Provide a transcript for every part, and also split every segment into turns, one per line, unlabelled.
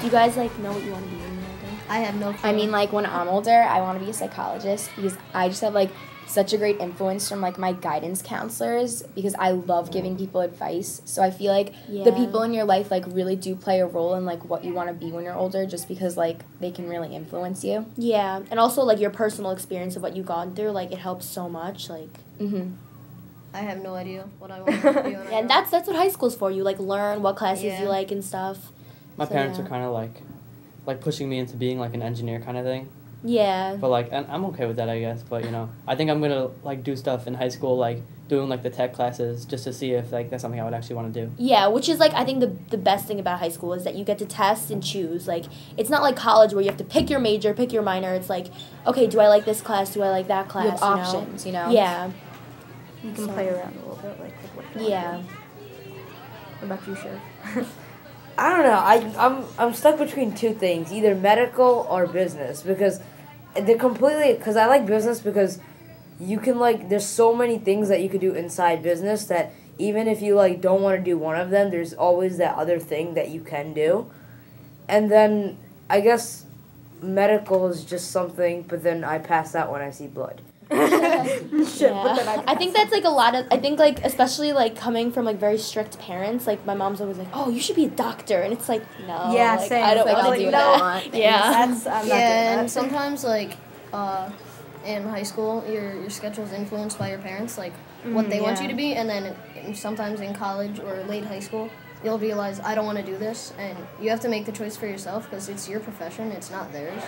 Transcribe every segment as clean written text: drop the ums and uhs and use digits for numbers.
Do you guys, like, know what you want to be when you're older?
I have no clue.
I mean, like, when I'm older, I want to be a psychologist because I just have, like, such a great influence from, like, my guidance counselors because I love giving people advice. So I feel like the people in your life, like, really do play a role in, like, what you want to be when you're older just because, like, they can really influence you.
Yeah, and also, like, your personal experience of what you've gone through, like, it helps so much, like.
I have no idea what I want to be when I grow up.
And that's what high school's for. You, like, learn what classes you like and stuff.
My parents are kind of, like, pushing me into being, like, an engineer kind of thing.
Yeah.
But, like, and I'm okay with that, I guess. But, you know, I think I'm going to, like, do stuff in high school, like, doing, like, the tech classes just to see if, like, that's something I would actually want to do.
Yeah, which is, like, I think the best thing about high school is that you get to test and choose. Like, it's not like college where you have to pick your major, pick your minor. It's like, okay, do I like this class? Do I like that class?
You have options, you know?
Yeah.
You can play around a little bit, like, with what you want to do. What about you, Shiv?
I don't know. I'm stuck between two things, either medical or business, because they're completely. Because I like business because you can, like, there's so many things that you could do inside business that even if you, like, don't want to do one of them, there's always that other thing that you can do. And then I guess medical is just something, but then I pass out when I see blood.
I think that's, like, a lot of, I think, like, especially, like, coming from, like, very strict parents, like, my mom's always like, oh, you should be a doctor, and it's like, no,
Yeah,
like,
same.
I don't
Like,
want
I'll
to
do
do
that.
that. Yeah.
I'm not doing
And
that.
sometimes, like, in high school, your schedule's influenced by your parents, like, what they want you to be, and then sometimes in college or late high school, you'll realize, I don't want to do this, and you have to make the choice for yourself, because it's your profession, it's not theirs.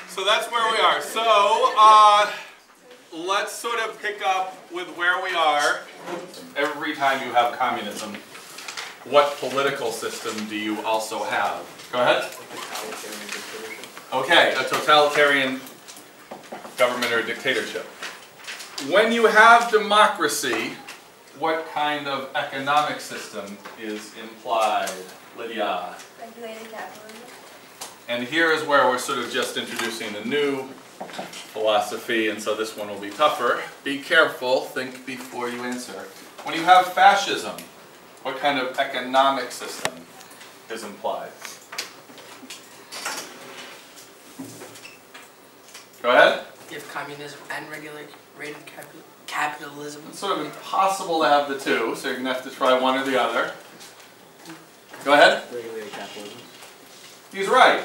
So that's where we are. So let's sort of pick up with where we are. Every time you have communism, what political system do you also have? Go ahead. Okay, a totalitarian government or dictatorship. When you have democracy, what kind of economic system is implied, Lydia?
Regulated capitalism.
And here is where we're sort of just introducing a new philosophy, and so this one will be tougher. Be careful, think before you answer. When you have fascism, what kind of economic system is implied? Go ahead.
You have communism and regulated capitalism.
It's sort of impossible to have the two, so you're going to have to try one or the other. Go ahead.
Regulated capitalism.
He's right.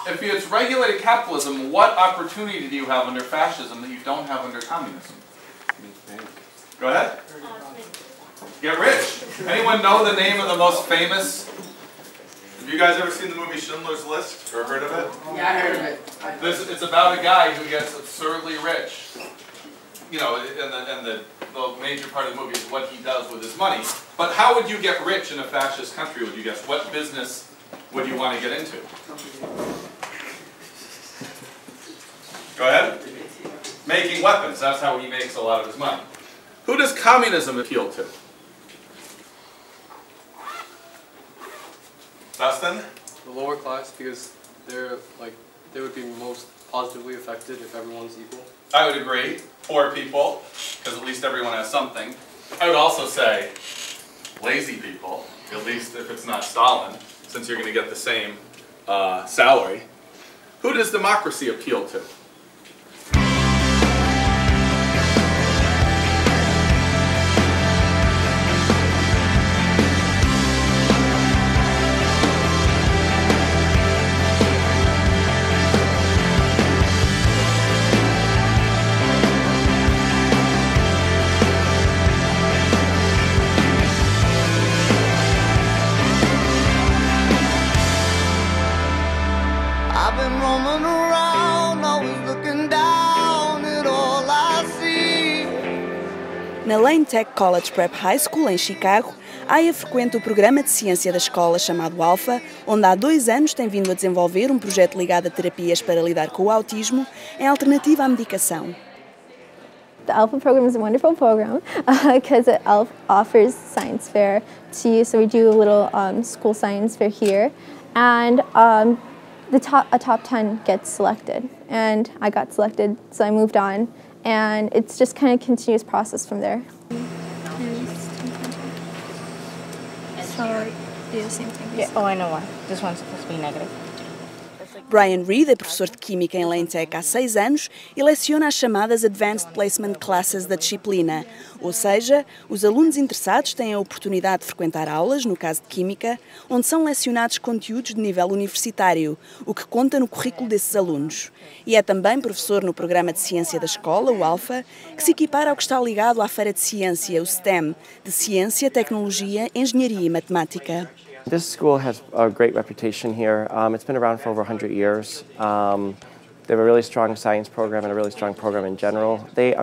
If it's regulated capitalism, what opportunity do you have under fascism that you don't have under communism? Go ahead. Get rich. Anyone know the name of the most famous? Have you guys ever seen the movie Schindler's List or heard of it?
Yeah, I heard of it.
It's about a guy who gets absurdly rich. You know, and the major part of the movie is what he does with his money. But how would you get rich in a fascist country, would you guess? What business would you want to get into? Go ahead. Making weapons. That's how he makes a lot of his money. Who does communism appeal to? Dustin?
The lower class, because they would be most positively affected if everyone's equal.
I would agree. Poor people, because at least everyone has something. I would also say lazy people, at least if it's not Stalin, since you're going to get the same salary. Who does democracy appeal to?
I've been roaming around, always looking down at all I see.
Na L.i.T.U Tech College Prep High School, em Chicago,
Aya frequenta o programa de ciência da escola chamado Alpha, onde há 2 anos tem vindo a desenvolver um projeto ligado a terapias para lidar com o autismo em alternativa à medicação.
The Alpha program is a wonderful program because it offers science fair to you. So we do a little school science fair here, and a top 10 gets selected, and I got selected, so I moved on, and it's just kind of a continuous process from there.
So do the same thing.
Yeah. Oh, I know why. This one's supposed to be negative.
Brian Reed é professor de Química em L.i.T.U há 6 anos e leciona as chamadas Advanced Placement Classes da disciplina, ou seja, os alunos interessados têm a oportunidade de frequentar aulas, no caso de Química, onde são lecionados conteúdos de nível universitário, o que conta no currículo desses alunos. E é também professor no programa de ciência da escola, o Alpha, que se equipara ao que está ligado à Feira de Ciência, o STEM, de Ciência, Tecnologia, Engenharia e Matemática.
This school has a great reputation here. It's been around for over 100 years. They have a really strong science program and a really strong program in general. Kids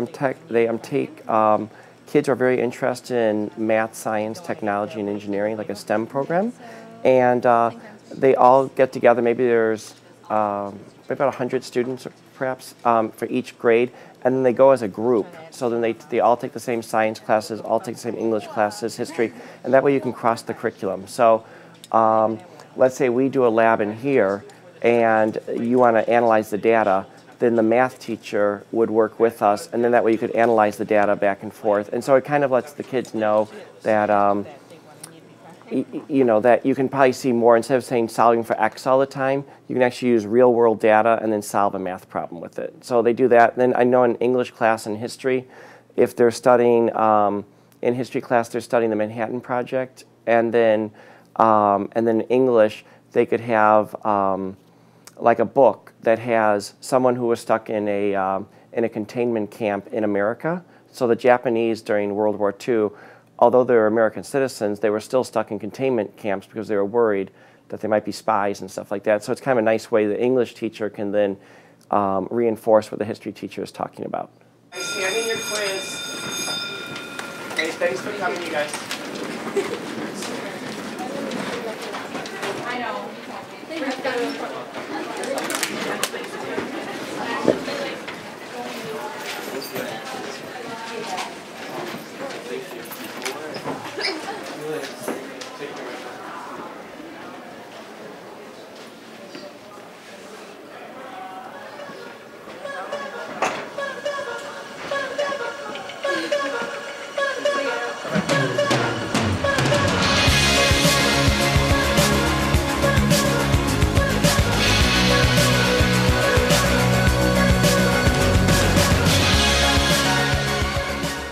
are very interested in math, science, technology, and engineering, like a STEM program. And they all get together. Maybe there's about 100 students, perhaps, for each grade. And then they go as a group. So then they all take the same science classes, all take the same English classes, history, and that way you can cross the curriculum. So let's say we do a lab in here and you want to analyze the data, then the math teacher would work with us, and then that way you could analyze the data back and forth. And so it kind of lets the kids know that that you can probably see more. Instead of saying solving for X all the time, you can actually use real world data and then solve a math problem with it. So they do that. And then I know in English class and history, if they're studying, in history class, they're studying the Manhattan Project. And then English, they could have like a book that has someone who was stuck in a containment camp in America. So the Japanese during World War II, although they were American citizens, they were still stuck in containment camps because they were worried that they might be spies and stuff like that. So it's kind of a nice way the English teacher can then reinforce what the history teacher is talking about. Standing your quiz. Okay, thanks for coming, you guys. I know.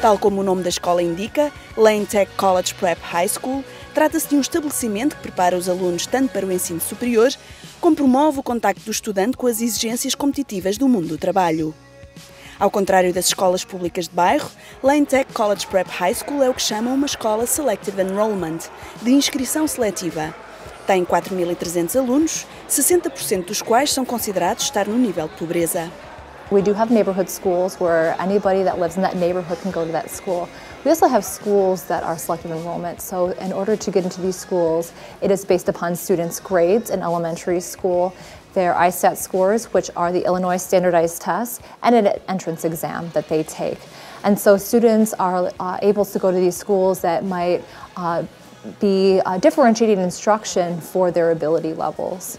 Tal como o nome da escola indica, L.i.T.U College Prep High School, trata-se de um estabelecimento que prepara os alunos tanto para o ensino superior, como promove o contacto do estudante com as exigências competitivas do mundo do trabalho. Ao contrário das escolas públicas de bairro, L.i.T.U College Prep High School é o que chamam uma escola Selective Enrollment, de inscrição seletiva. Tem 4.300 alunos, 60% dos quais são considerados estar no nível de pobreza.
We do have neighborhood schools where anybody that lives in that neighborhood can go to that school. We also have schools that are selective enrollment, so in order to get into these schools, it is based upon students' grades in elementary school, their ISAT scores, which are the Illinois standardized tests, and an entrance exam that they take. And so students are able to go to these schools that might be differentiating instruction for their ability levels.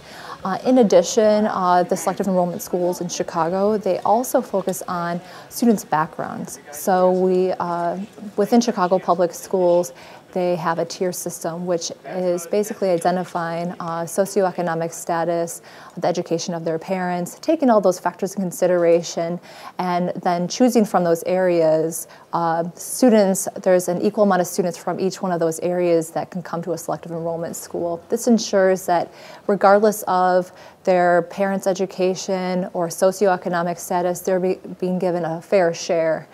In addition, the selective enrollment schools in Chicago, they also focus on students' backgrounds. So within Chicago Public Schools, they have a tier system, which is basically identifying socioeconomic status, the education of their parents, taking all those factors in consideration, and then choosing from those areas students. There's an equal amount of students from each one of those areas that can come to a selective enrollment school. This ensures that regardless of their parents' education or socioeconomic status, they're being given a fair share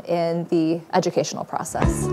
in the educational process.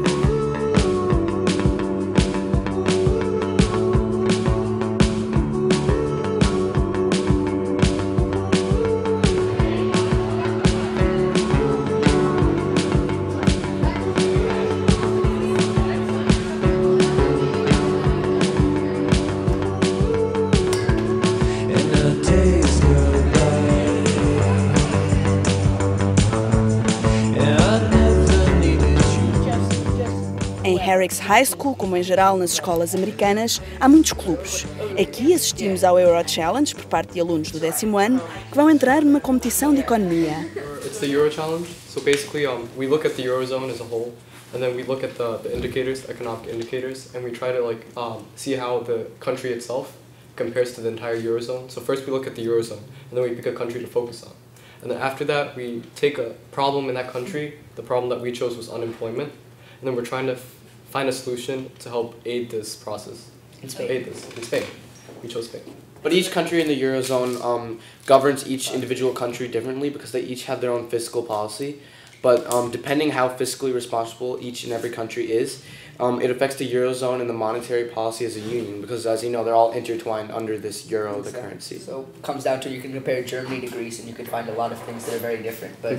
Herrick's High School, como em geral nas escolas americanas, há muitos clubes. Aqui assistimos ao Euro Challenge por parte de alunos do 10º ano que vão entrar numa competição de economia.
It's the Euro Challenge. So basically, we look at the Eurozone as a whole, and then we look at the indicators, economic indicators, and we try to see how the country itself compares to the entire Eurozone. So first we look at the Eurozone, and then we pick a country to focus on. And then after that, we take a problem in that country. The problem that we chose was unemployment, and then we're trying to find a solution to help aid this process.
In Spain.
Aid this in Spain. We chose Spain.
But each country in the Eurozone governs each individual country differently because they each have their own fiscal policy. But depending how fiscally responsible each and every country is, it affects the Eurozone and the monetary policy as a union because, as you know, they're all intertwined under this euro, the currency.
So it comes down to you can compare Germany to Greece and you can find a lot of things that are very different, but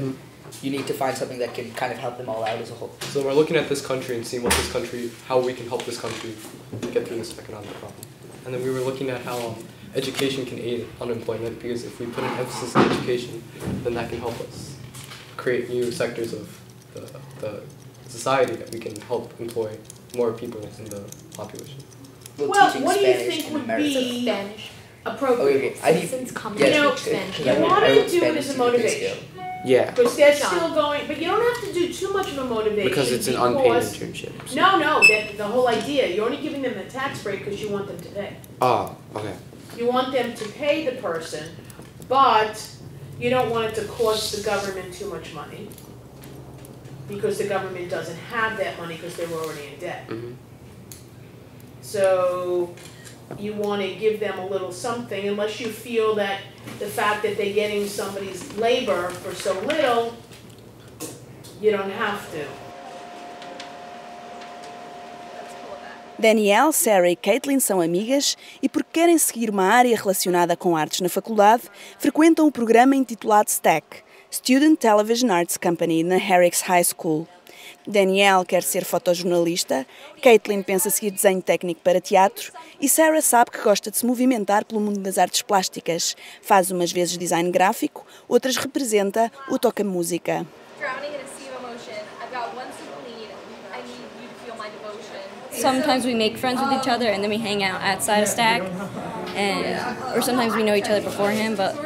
you need to find something that can kind of help them all out as a whole.
So we're looking at this country and seeing how we can help this country get through this economic problem. And then we were looking at how education can aid unemployment because if we put an emphasis on education, then that can help us create new sectors of the society that we can help employ more people in the population.
Well, what do you think would be appropriate? You know, you want to do it as a motivation.
Yeah.
Because they're still going, but you don't have to do too much of a motivation.
Because it's an unpaid internship. So.
No, the whole idea, you're only giving them the tax break because you want them to pay.
Oh, okay.
You want them to pay the person, but you don't want it to cost the government too much money because the government doesn't have that money because they're already in debt. So you want to give them a little something unless you feel that the fact that they're getting somebody's labor for so little, you don't have to.
Danielle, Sarah e Caitlin são amigas e, porque querem seguir uma área relacionada com artes na faculdade, frequentam o programa intitulado STAC, Student Television Arts Company, na Herrick's High School. Danielle quer ser fotojornalista, Caitlin pensa seguir desenho técnico para teatro e Sarah sabe que gosta de se movimentar pelo mundo das artes plásticas. Faz umas vezes design gráfico, outras representa ou toca música.
Sometimes we make friends with each other and then we hang out outside of STAC, or sometimes we know each other beforehand, but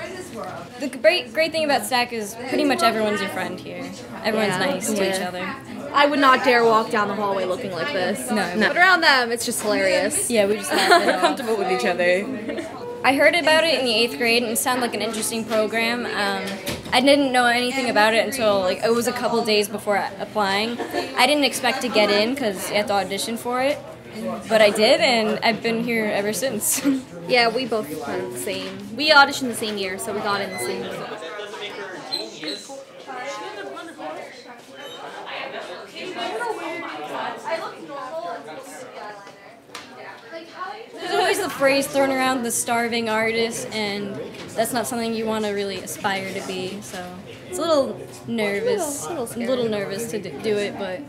the great thing about STAC is pretty much everyone's your friend here. Everyone's nice to each other.
I would not dare walk down the hallway looking like this.
No.
But around them, it's just hilarious.
Yeah, we just have
comfortable with each other.
I heard about it in the 8th grade and it sounded like an interesting program. I didn't know anything about it until it was a couple days before applying. I didn't expect to get in because you had to audition for it, but I did and I've been here ever since.
Yeah, we both went the same. We auditioned the same year, so we got in the same year.
There's always the phrase thrown around, the starving artist, and that's not something you want to really aspire to be, so it's a little nervous.
A
little nervous to do it, but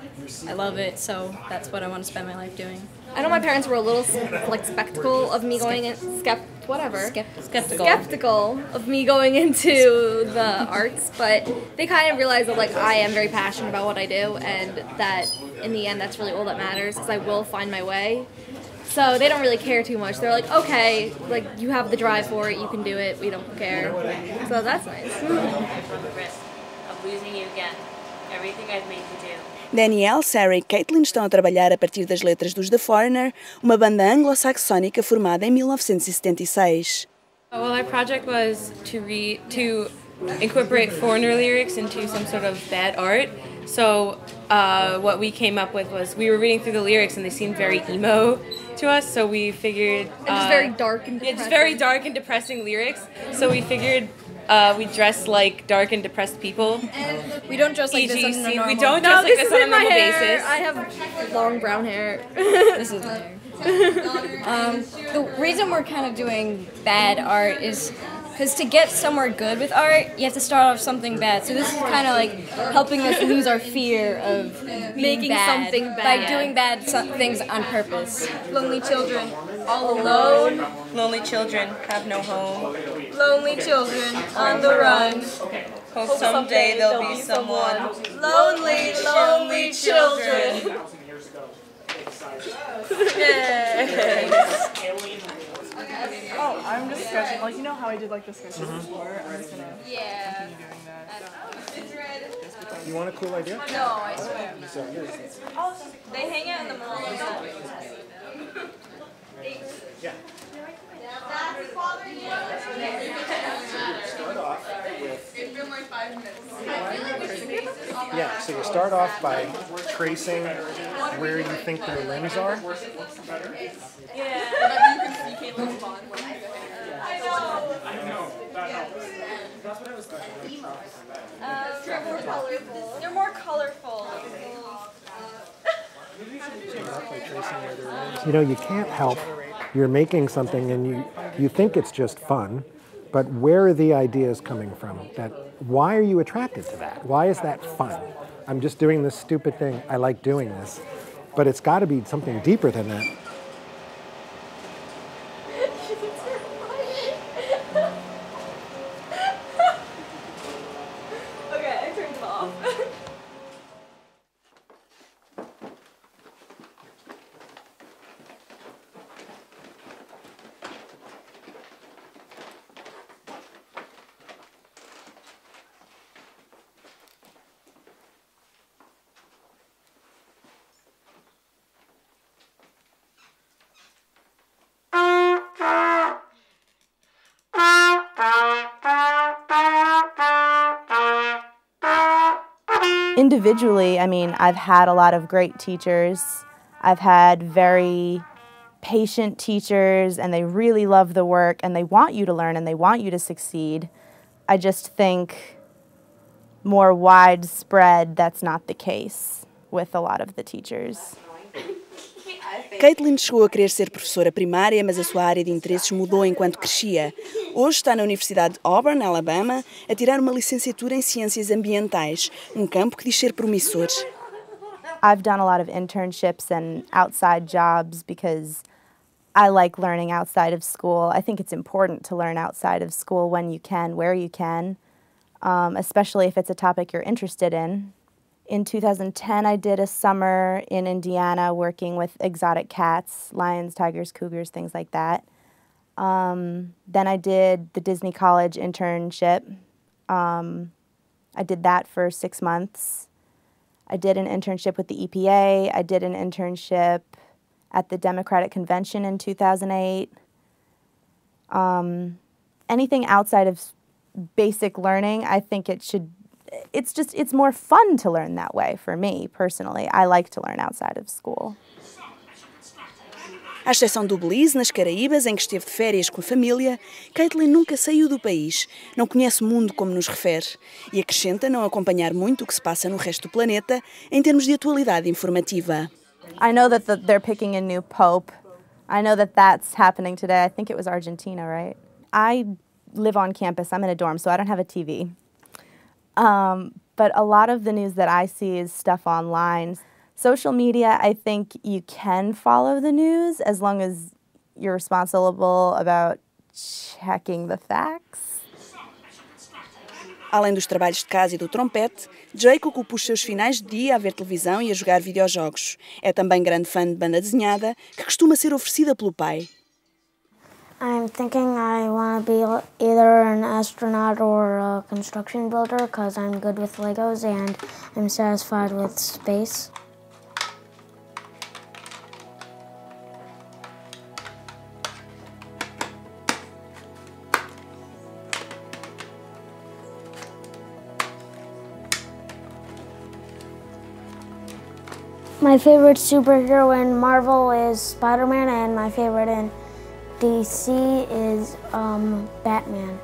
I love it, so that's what I want to spend my life doing.
I know my parents were a little skeptical of me going in, skeptical of me going into the arts, but they kind of realized that I am very passionate about what I do, and that in the end that's really all that matters because I will find my way. So they don't really care too much. They're like, okay, you have the drive for it, you can do it, we don't care. So that's nice.
Of losing you again. Everything I've made you do.
Danielle, Sarah e Caitlin estão a trabalhar a partir das letras dos The Foreigner, uma banda anglo-saxónica formada em 1976.
Well, our project was to incorporate foreigner lyrics into some sort of bad art. So what we came up with was we were reading through the lyrics and they seemed very emo to us. So we figured
it's very dark and depressing.
It's very dark and depressing lyrics. So we figured we dress like dark and depressed people.
And we don't dress like this on a normal.
We don't dress like this on a normal basis.
I have long brown hair.
This is my hair. The reason we're kind of doing bad art is because to get somewhere good with art, you have to start off something bad. So this is kind of helping us lose our fear of
making something bad.
By doing bad things on purpose.
Lonely children, all alone.
Lonely children have no home.
Lonely children on the run.
Hope someday there'll be someone.
Lonely, lonely children.
Yay! Oh, I'm just sketching. Like, you know how I did like the sketches before? I'm just gonna continue doing that.
You want a cool idea?
No, I swear.
Oh,
they hang out in the mall.
Yeah.
It's been like 5 minutes.
Yeah, so you start off by tracing where you think their limbs are.
Yeah. You can see Caitlin's bond.
I know. That helps. That's what I was thinking.
They're more colorful. They're more colorful.
You know, you can't help. You're making something and you think it's just fun, but where are the ideas coming from? Why are you attracted to that? Why is that fun? I'm just doing this stupid thing. I like doing this. But it's got to be something deeper than that.
Okay, I turned it off.
Individually, I mean, I've had a lot of great teachers. I've had very patient teachers, and they really love the work, and they want you to learn, and they want you to succeed. I just think more widespread, that's not the case with a lot of the teachers.
Caitlin chegou a querer ser professora primária, mas a sua área de interesses mudou enquanto crescia. Hoje está na Universidade de Auburn, Alabama, a tirar uma licenciatura em Ciências Ambientais, campo que diz ser promissor.
I've done a lot of internships and outside jobs because I like learning outside of school. I think it's important to learn outside of school when you can, where you can, especially if it's a topic you're interested in. In 2010, I did a summer in Indiana working with exotic cats, lions, tigers, cougars, things like that. Then I did the Disney College internship. I did that for 6 months. I did an internship with the EPA. I did an internship at the Democratic Convention in 2008. Anything outside of basic learning, I think it's more fun to learn that way for me, personally. I like to learn outside of school.
À exceção do Belize, nas Caraíbas, em que esteve de férias com a família, Caitlin nunca saiu do país, não conhece o mundo como nos refere e acrescenta não acompanhar muito o que se passa no resto do planeta em termos de atualidade informativa.
I know that they're picking a new pope. I know that that's happening today. I think it was Argentina, right? I live on campus. I'm in a dorm, so I don't have a TV. But a lot of the news that I see is stuff online. Social media, I think you can follow the news as long as you're responsible about checking the facts.
Além dos trabalhos de casa e do trompete, Jake ocupa os seus finais de dia a ver televisão e a jogar videojogos. É também grande fã de banda desenhada, que costuma ser oferecida pelo pai.
I'm thinking I want to be either an astronaut or a construction builder because I'm good with Legos and I'm satisfied with space. My favorite superhero in Marvel is Spider-Man, and my favorite in DC is Batman.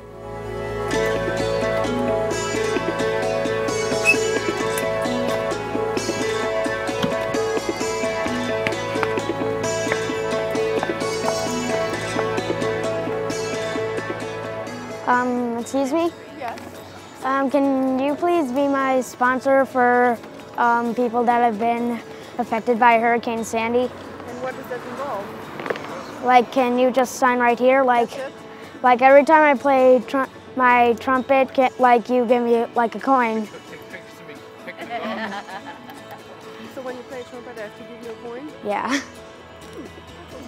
Excuse me?
Yes.
Can you please be my sponsor for people that have been affected by Hurricane Sandy?
And what does that involve?
Like, can you just sign right here? Like every time I play my trumpet, like you give me like a coin.
So when you play trumpet, I have to give you a coin?
Yeah.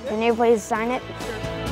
Can you please sign it?